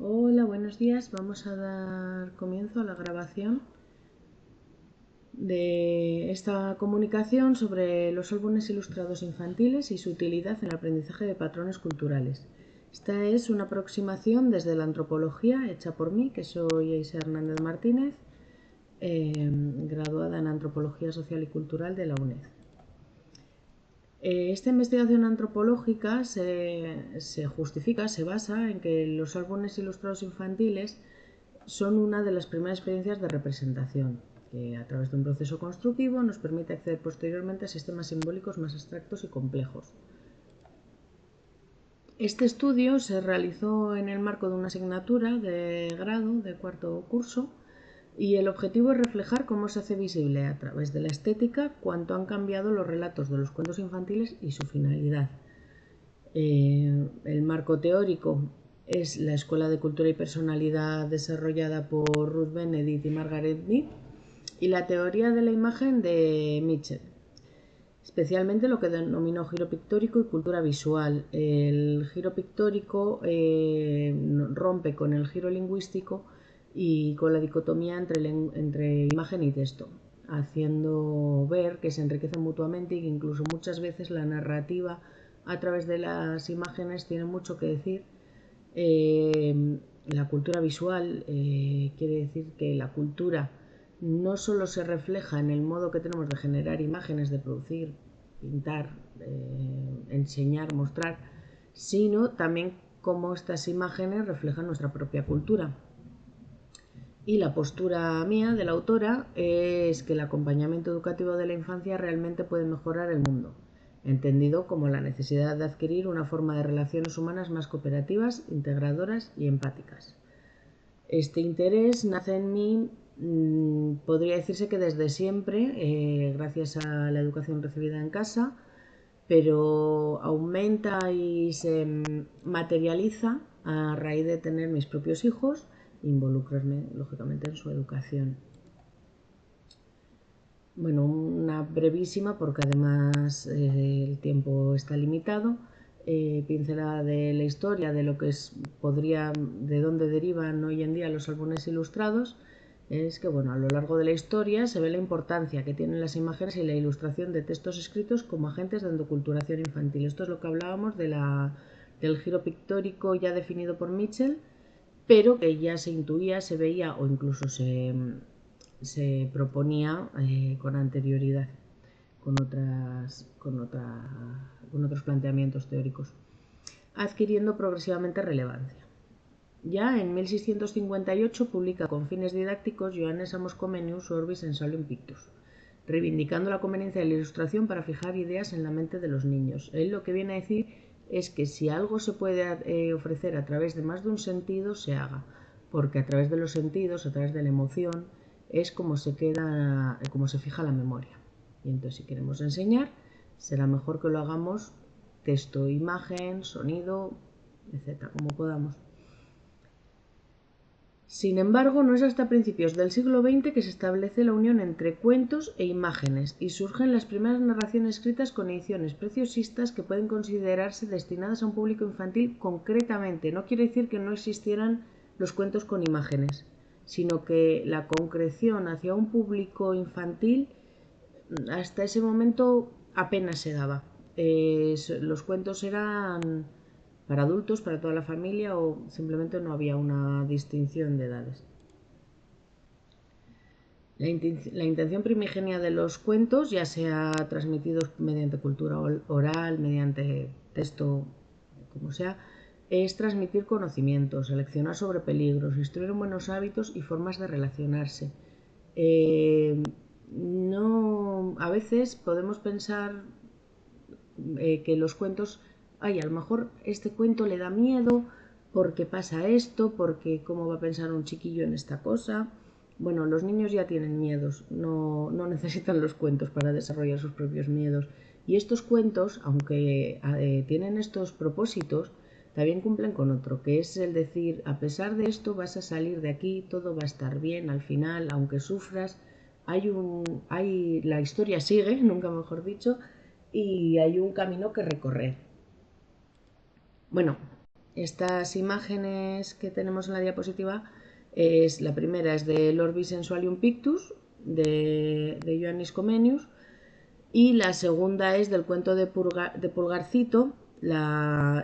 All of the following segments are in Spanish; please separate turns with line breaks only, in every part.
Hola, buenos días. Vamos a dar comienzo a la grabación de esta comunicación sobre los álbumes ilustrados infantiles y su utilidad en el aprendizaje de patrones culturales. Esta es una aproximación desde la antropología hecha por mí, que soy Eisa Hernández Martínez, graduada en Antropología Social y Cultural de la UNED. Esta investigación antropológica se justifica, se basa en que los álbumes ilustrados infantiles son una de las primeras experiencias de representación, que a través de un proceso constructivo nos permite acceder posteriormente a sistemas simbólicos más abstractos y complejos. Este estudio se realizó en el marco de una asignatura de grado de cuarto curso y el objetivo es reflejar cómo se hace visible a través de la estética cuánto han cambiado los relatos de los cuentos infantiles y su finalidad. El marco teórico es la Escuela de Cultura y Personalidad desarrollada por Ruth Benedict y Margaret Mead y la teoría de la imagen de Mitchell, especialmente lo que denominó giro pictórico y cultura visual. El giro pictórico rompe con el giro lingüístico y con la dicotomía entre imagen y texto, haciendo ver que se enriquecen mutuamente y que incluso muchas veces la narrativa a través de las imágenes tiene mucho que decir. La cultura visual quiere decir que la cultura no solo se refleja en el modo que tenemos de generar imágenes, de producir, pintar, enseñar, mostrar, sino también cómo estas imágenes reflejan nuestra propia cultura. Y la postura mía, de la autora, es que el acompañamiento educativo de la infancia realmente puede mejorar el mundo, entendido como la necesidad de adquirir una forma de relaciones humanas más cooperativas, integradoras y empáticas. Este interés nace en mí, podría decirse que desde siempre, gracias a la educación recibida en casa, pero aumenta y se materializa a raíz de tener mis propios hijos e involucrarme, lógicamente, en su educación. Bueno, una brevísima, porque además el tiempo está limitado, pincelada de la historia, de lo que de dónde derivan hoy en día los álbumes ilustrados. Es que, bueno, a lo largo de la historia se ve la importancia que tienen las imágenes y la ilustración de textos escritos como agentes de endoculturación infantil. Esto es lo que hablábamos del giro pictórico ya definido por Mitchell, pero que ya se intuía, se veía o incluso se proponía con anterioridad con otros planteamientos teóricos, adquiriendo progresivamente relevancia. Ya en 1658 publica con fines didácticos Johannes Amos Comenius su Orbis en Solum Pictus, reivindicando la conveniencia de la ilustración para fijar ideas en la mente de los niños. Él lo que viene a decir es que si algo se puede ofrecer a través de más de un sentido, se haga, porque a través de los sentidos, a través de la emoción, es como se fija la memoria. Y entonces, si queremos enseñar, será mejor que lo hagamos texto, imagen, sonido, etcétera, como podamos. Sin embargo, no es hasta principios del siglo XX que se establece la unión entre cuentos e imágenes y surgen las primeras narraciones escritas con ediciones preciosistas que pueden considerarse destinadas a un público infantil concretamente. No quiere decir que no existieran los cuentos con imágenes, sino que la concreción hacia un público infantil hasta ese momento apenas se daba. Los cuentos eran para adultos, para toda la familia, o simplemente no había una distinción de edades. La intención primigenia de los cuentos, ya sea transmitidos mediante cultura oral, mediante texto, como sea, es transmitir conocimientos, seleccionar sobre peligros, instruir en buenos hábitos y formas de relacionarse. A veces podemos pensar que los cuentos, a lo mejor este cuento le da miedo porque pasa esto, porque cómo va a pensar un chiquillo en esta cosa. Bueno, los niños ya tienen miedos, no necesitan los cuentos para desarrollar sus propios miedos. Y estos cuentos, aunque tienen estos propósitos, también cumplen con otro, que es el decir, a pesar de esto vas a salir de aquí, todo va a estar bien al final, aunque sufras, la historia sigue, nunca mejor dicho, y hay un camino que recorrer. Bueno, Estas imágenes que tenemos en la diapositiva, la primera es del Orbi Sensualium Pictus de Ioannis Comenius, y la segunda es del cuento de Pulgarcito.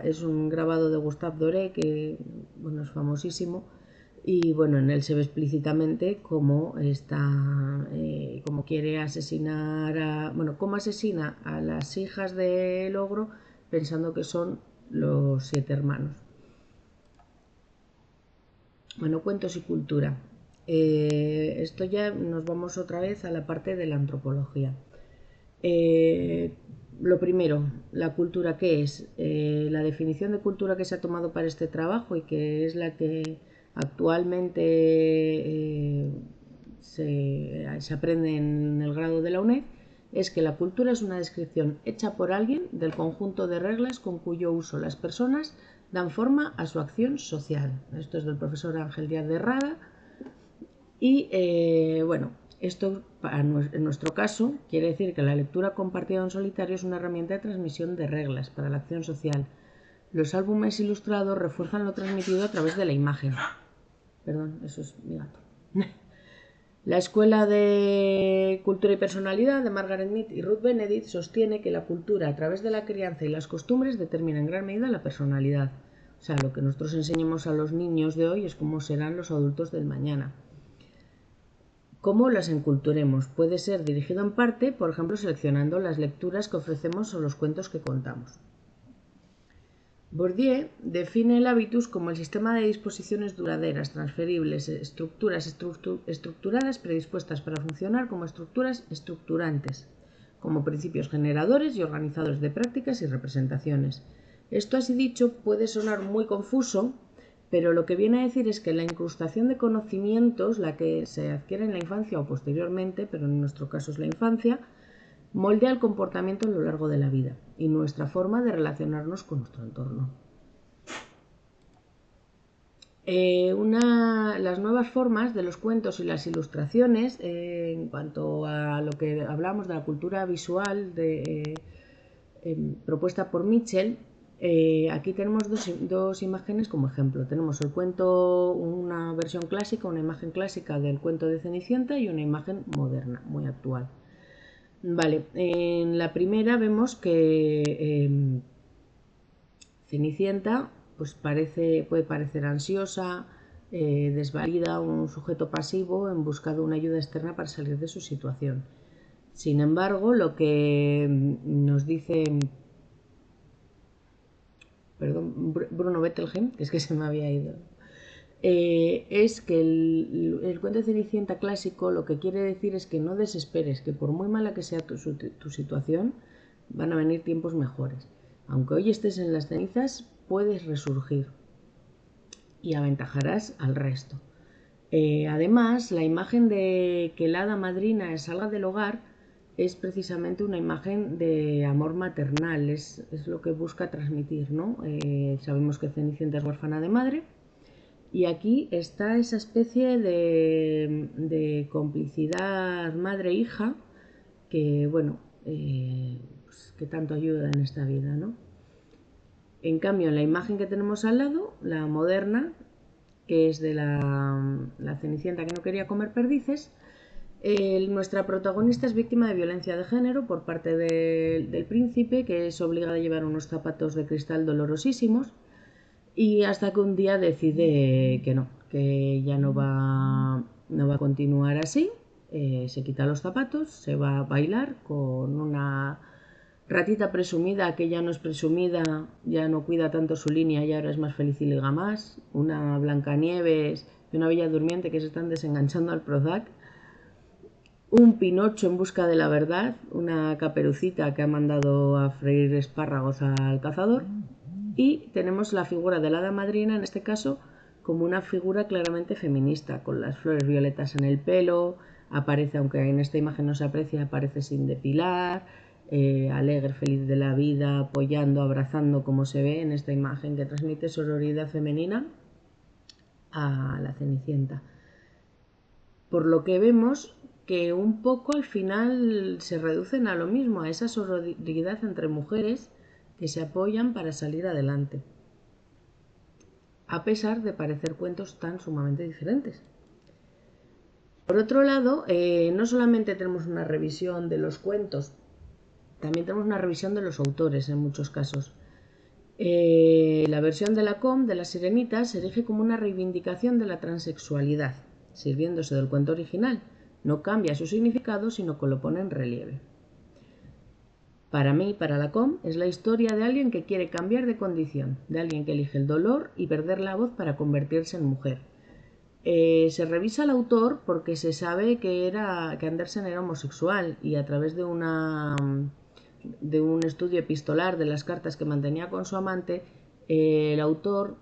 Es un grabado de Gustave Doré que bueno, es famosísimo, y bueno, en él se ve explícitamente cómo cómo quiere asesinar cómo asesina a las hijas del ogro pensando que son los 7 hermanos. Bueno, cuentos y cultura. Esto ya nos vamos otra vez a la parte de la antropología. Lo primero, la cultura, ¿qué es? La definición de cultura que se ha tomado para este trabajo y que es la que actualmente se aprende en el grado de la UNED, es que la cultura es una descripción hecha por alguien del conjunto de reglas con cuyo uso las personas dan forma a su acción social. Esto es del profesor Ángel Díaz de Rada. Y esto en nuestro caso quiere decir que la lectura compartida en solitario es una herramienta de transmisión de reglas para la acción social. Los álbumes ilustrados refuerzan lo transmitido a través de la imagen. Perdón, eso es mi gato. La Escuela de Cultura y Personalidad de Margaret Mead y Ruth Benedict sostiene que la cultura a través de la crianza y las costumbres determina en gran medida la personalidad. O sea, lo que nosotros enseñemos a los niños de hoy es cómo serán los adultos del mañana. ¿Cómo las enculturemos? Puede ser dirigido en parte, por ejemplo, seleccionando las lecturas que ofrecemos o los cuentos que contamos. Bourdieu define el hábitus como el sistema de disposiciones duraderas, transferibles, estructuras estructuradas predispuestas para funcionar como estructuras estructurantes, como principios generadores y organizadores de prácticas y representaciones. Esto así dicho puede sonar muy confuso, pero lo que viene a decir es que la incrustación de conocimientos, la que se adquiere en la infancia o posteriormente, pero en nuestro caso es la infancia, moldea el comportamiento a lo largo de la vida y nuestra forma de relacionarnos con nuestro entorno. Las nuevas formas de los cuentos y las ilustraciones, en cuanto a lo que hablamos de la cultura visual propuesta por Mitchell, aquí tenemos dos imágenes como ejemplo. Tenemos el cuento, una versión clásica, una imagen clásica del cuento de Cenicienta y una imagen moderna, muy actual. Vale, en la primera vemos que Cenicienta pues puede parecer ansiosa, desvalida, un sujeto pasivo en busca de una ayuda externa para salir de su situación. Sin embargo, lo que nos dice Bruno Bettelheim, que es que se me había ido, es que el cuento de Cenicienta clásico lo que quiere decir es que no desesperes, que por muy mala que sea tu situación, van a venir tiempos mejores. Aunque hoy estés en las cenizas, puedes resurgir y aventajarás al resto. Además, la imagen de que la hada madrina salga del hogar es precisamente una imagen de amor maternal, es lo que busca transmitir, ¿no? Sabemos que Cenicienta es huérfana de madre. Y aquí está esa especie de complicidad madre-hija que, pues, que tanto ayuda en esta vida, ¿no? En cambio, en la imagen que tenemos al lado, la moderna, que es de la Cenicienta que no quería comer perdices, nuestra protagonista es víctima de violencia de género por parte del príncipe, que es obligada a llevar unos zapatos de cristal dolorosísimos. Y hasta que un día decide que no, que ya no va a continuar así, se quita los zapatos, se va a bailar con una ratita presumida que ya no es presumida, ya no cuida tanto su línea y ahora es más feliz y liga más, una Blancanieves y una Bella Durmiente que se están desenganchando al Prozac, un Pinocho en busca de la verdad, una Caperucita que ha mandado a freír espárragos al cazador. Y tenemos la figura de la hada madrina, en este caso, como una figura claramente feminista, con las flores violetas en el pelo, aparece, aunque en esta imagen no se aprecia, aparece sin depilar, alegre, feliz de la vida, apoyando, abrazando, como se ve en esta imagen que transmite sororidad femenina a la Cenicienta. Por lo que vemos que un poco al final se reducen a lo mismo, a esa sororidad entre mujeres que se apoyan para salir adelante. a pesar de parecer cuentos tan sumamente diferentes. Por otro lado, no solamente tenemos una revisión de los cuentos, también tenemos una revisión de los autores en muchos casos. La versión de la COM de La Sirenita se erige como una reivindicación de la transexualidad, sirviéndose del cuento original. No cambia su significado, sino que lo pone en relieve. Para mí, para la COM, es la historia de alguien que quiere cambiar de condición, de alguien que elige el dolor y perder la voz para convertirse en mujer. Se revisa al autor porque se sabe que Andersen era homosexual y a través de un estudio epistolar de las cartas que mantenía con su amante, el autor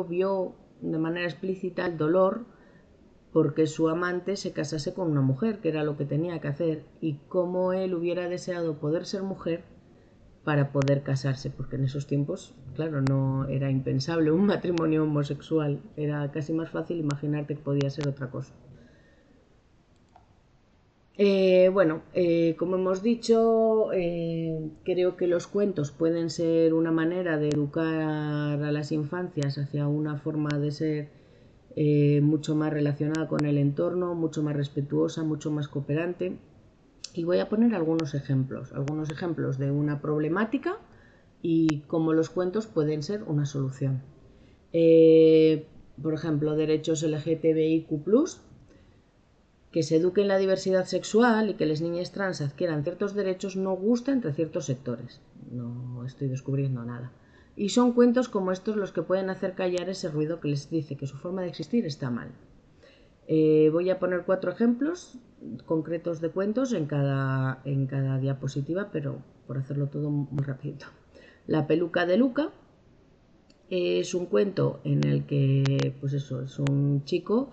vio de manera explícita el dolor porque su amante se casase con una mujer, que era lo que tenía que hacer, y cómo él hubiera deseado poder ser mujer para poder casarse, porque en esos tiempos, claro, no era impensable un matrimonio homosexual, era casi más fácil imaginarte que podía ser otra cosa. Como hemos dicho, creo que los cuentos pueden ser una manera de educar a las infancias hacia una forma de ser mucho más relacionada con el entorno, mucho más respetuosa, mucho más cooperante. Y voy a poner algunos ejemplos de una problemática y cómo los cuentos pueden ser una solución. Por ejemplo, derechos LGTBIQ+, que se eduque en la diversidad sexual y que las niñas trans adquieran ciertos derechos no gusta entre ciertos sectores. No estoy descubriendo nada. Y son cuentos como estos los que pueden hacer callar ese ruido que les dice que su forma de existir está mal. Voy a poner 4 ejemplos concretos de cuentos en cada diapositiva, pero por hacerlo todo muy rapidito. La peluca de Luca es un cuento en el que, pues eso, es un chico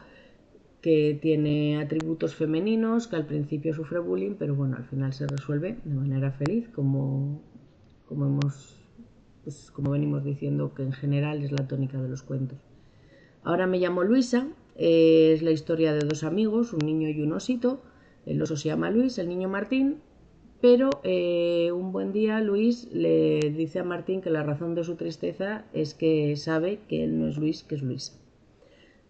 que tiene atributos femeninos, que al principio sufre bullying, pero bueno, al final se resuelve de manera feliz, como venimos diciendo que en general es la tónica de los cuentos. Ahora me llamo Luisa, es la historia de 2 amigos, un niño y un osito. El oso se llama Luis, el niño Martín, pero un buen día Luis le dice a Martín que la razón de su tristeza es que sabe que él no es Luis, que es Luisa.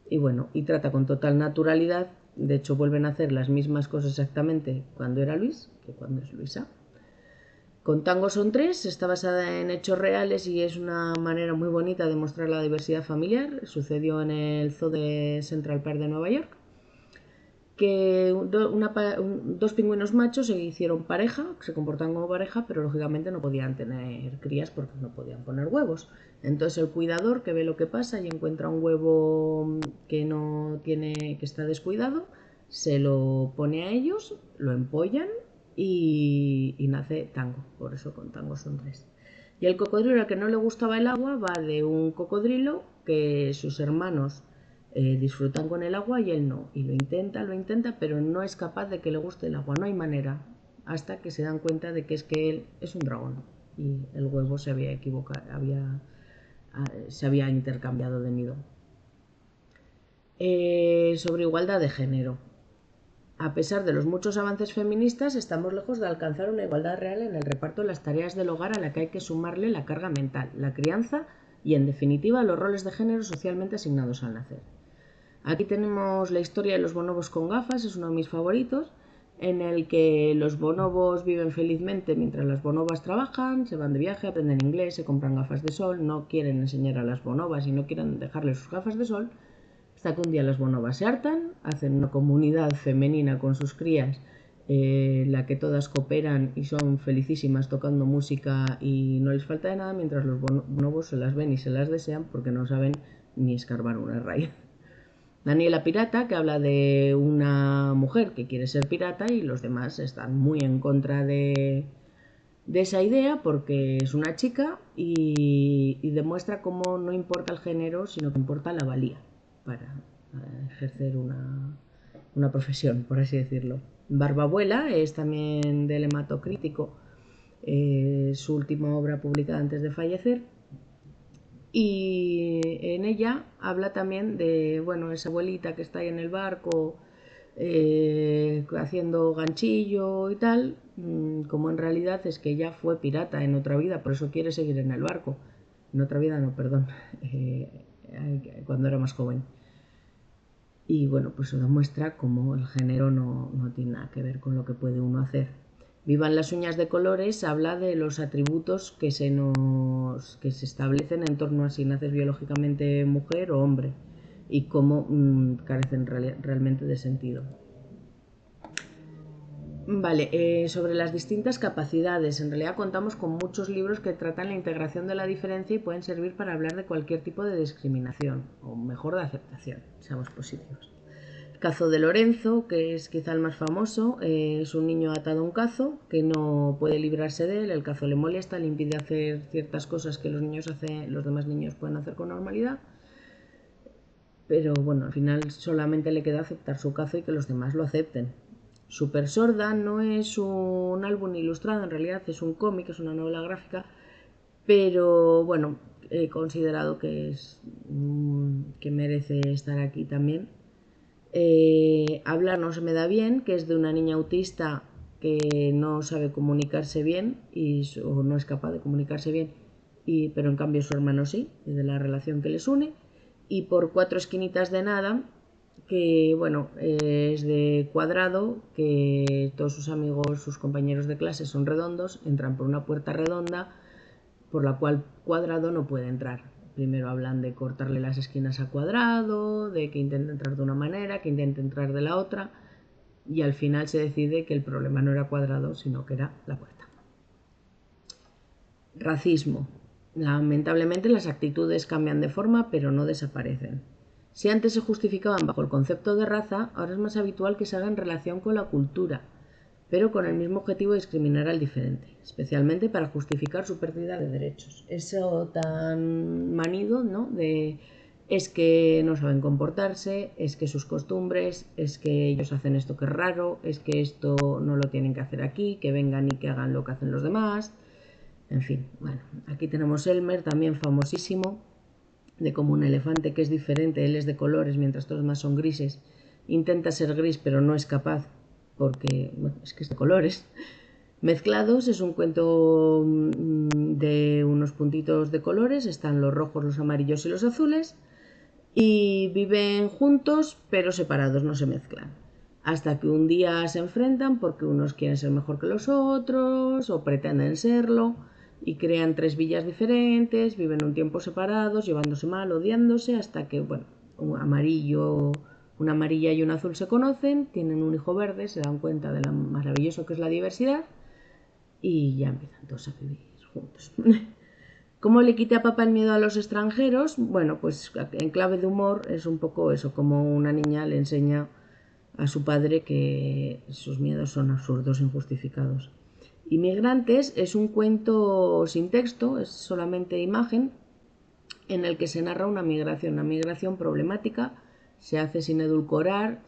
Y bueno, y trata con total naturalidad, de hecho vuelven a hacer las mismas cosas exactamente cuando era Luis que cuando es Luisa. Con Tango son 3, está basada en hechos reales y es una manera muy bonita de mostrar la diversidad familiar. Sucedió en el Zoo de Central Park de Nueva York, que 2 pingüinos machos se hicieron pareja, se comportaban como pareja, pero lógicamente no podían tener crías porque no podían poner huevos. Entonces el cuidador, que ve lo que pasa y encuentra un huevo que está descuidado, se lo pone a ellos, lo empollan y nace Tango. Por eso con Tango son 3. Y el cocodrilo, al que no le gustaba el agua, va de un cocodrilo que sus hermanos disfrutan con el agua y él no. Y lo intenta, pero no es capaz de que le guste el agua. No hay manera. Hasta que se dan cuenta de que él es un dragón. Y el huevo se había equivocado, se había intercambiado de nido. Sobre igualdad de género. A pesar de los muchos avances feministas, estamos lejos de alcanzar una igualdad real en el reparto de las tareas del hogar a la que hay que sumarle la carga mental, la crianza y, en definitiva, los roles de género socialmente asignados al nacer. Aquí tenemos la historia de los bonobos con gafas, es uno de mis favoritos, en el que los bonobos viven felizmente mientras las bonobas trabajan, se van de viaje, aprenden inglés, se compran gafas de sol, no quieren enseñar a las bonobas y no quieren dejarles sus gafas de sol, hasta que un día las bonobas se hartan, hacen una comunidad femenina con sus crías, la que todas cooperan y son felicísimas tocando música y no les falta de nada, mientras los bonobos se las ven y se las desean porque no saben ni escarbar una raya. Daniela Pirata, que habla de una mujer que quiere ser pirata y los demás están muy en contra de esa idea porque es una chica y demuestra cómo no importa el género, sino que importa la valía para ejercer una profesión, por así decirlo. Barbabuela es también del hematocrítico, su última obra publicada antes de fallecer. Y en ella habla también de, esa abuelita que está ahí en el barco haciendo ganchillo y tal, como en realidad es que ella fue pirata en otra vida, por eso quiere seguir en el barco. En otra vida no, perdón. cuando era más joven. Y bueno, pues eso demuestra cómo el género no tiene nada que ver con lo que puede uno hacer. Vivan las uñas de colores habla de los atributos que se establecen en torno a si naces biológicamente mujer o hombre y cómo carecen realmente de sentido. Vale, sobre las distintas capacidades. En realidad contamos con muchos libros que tratan la integración de la diferencia y pueden servir para hablar de cualquier tipo de discriminación, o mejor, de aceptación, seamos positivos. El cazo de Lorenzo, que es quizá el más famoso, es un niño atado a un cazo que no puede librarse de él, el cazo le molesta, le impide hacer ciertas cosas que los demás niños pueden hacer con normalidad, pero bueno, al final solamente le queda aceptar su cazo y que los demás lo acepten. Super Sorda no es un álbum ilustrado, en realidad es un cómic, es una novela gráfica, pero bueno, he considerado que merece estar aquí también. Hablar no se me da bien, que es de una niña autista que no sabe comunicarse bien o no es capaz de comunicarse bien, pero en cambio su hermano sí, y de la relación que les une. Y por 4 esquinitas de nada, que bueno, es de Cuadrado, que todos sus amigos, sus compañeros de clase son redondos, entran por una puerta redonda por la cual Cuadrado no puede entrar. Primero hablan de cortarle las esquinas a Cuadrado, de que intente entrar de una manera, que intente entrar de la otra, y al final se decide que el problema no era Cuadrado, sino que era la puerta. Racismo. Lamentablemente las actitudes cambian de forma, pero no desaparecen. Si antes se justificaban bajo el concepto de raza, ahora es más habitual que se haga en relación con la cultura, pero con el mismo objetivo de discriminar al diferente, especialmente para justificar su pérdida de derechos. Eso tan manido, ¿no? Es que no saben comportarse, es que sus costumbres, es que ellos hacen esto que es raro, es que esto no lo tienen que hacer aquí, que vengan y que hagan lo que hacen los demás. En fin, bueno, aquí tenemos Elmer, también famosísimo, de como un elefante que es diferente, él es de colores mientras todos los demás son grises, intenta ser gris pero no es capaz porque bueno, es que es de colores. Mezclados es un cuento de unos puntitos de colores, están los rojos, los amarillos y los azules, y viven juntos pero separados, no se mezclan. Hasta que un día se enfrentan porque unos quieren ser mejor que los otros o pretenden serlo y crean 3 villas diferentes, viven un tiempo separados, llevándose mal, odiándose, hasta que, bueno, una amarilla y un azul se conocen, tienen un hijo verde, se dan cuenta de lo maravilloso que es la diversidad y ya empiezan todos a vivir juntos. ¿Cómo le quité a papá el miedo a los extranjeros? Bueno, pues en clave de humor es un poco eso, como una niña le enseña a su padre que sus miedos son absurdos, injustificados. Inmigrantes es un cuento sin texto, es solamente imagen, en el que se narra una migración problemática, se hace sin edulcorar,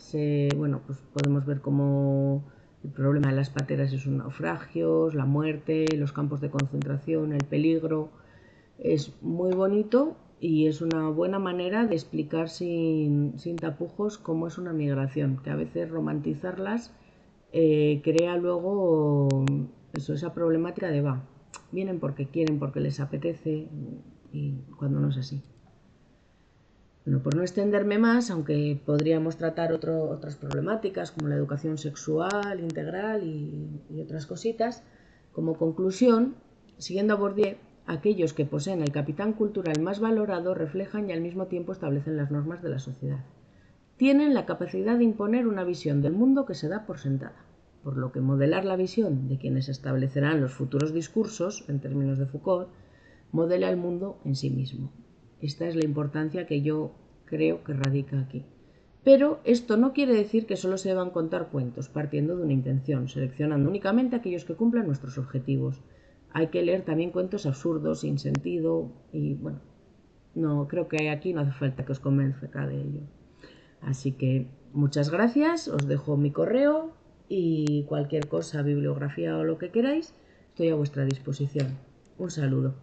bueno, pues podemos ver cómo el problema de las pateras es un naufragio, la muerte, los campos de concentración, el peligro. Es muy bonito y es una buena manera de explicar sin tapujos cómo es una migración, que a veces romantizarlas crea luego esa problemática de vienen porque quieren, porque les apetece, y cuando no es así. Bueno, por no extenderme más, aunque podríamos tratar otras problemáticas como la educación sexual integral y otras cositas, como conclusión, siguiendo a Bourdieu, aquellos que poseen el capital cultural más valorado reflejan y al mismo tiempo establecen las normas de la sociedad. Tienen la capacidad de imponer una visión del mundo que se da por sentada, por lo que modelar la visión de quienes establecerán los futuros discursos, en términos de Foucault, modela el mundo en sí mismo. Esta es la importancia que yo creo que radica aquí. Pero esto no quiere decir que solo se deban contar cuentos partiendo de una intención, seleccionando únicamente aquellos que cumplan nuestros objetivos. Hay que leer también cuentos absurdos, sin sentido, y bueno, no creo que aquí no hace falta que os convenzca de ello. Así que muchas gracias, os dejo mi correo y cualquier cosa, bibliografía o lo que queráis, estoy a vuestra disposición. Un saludo.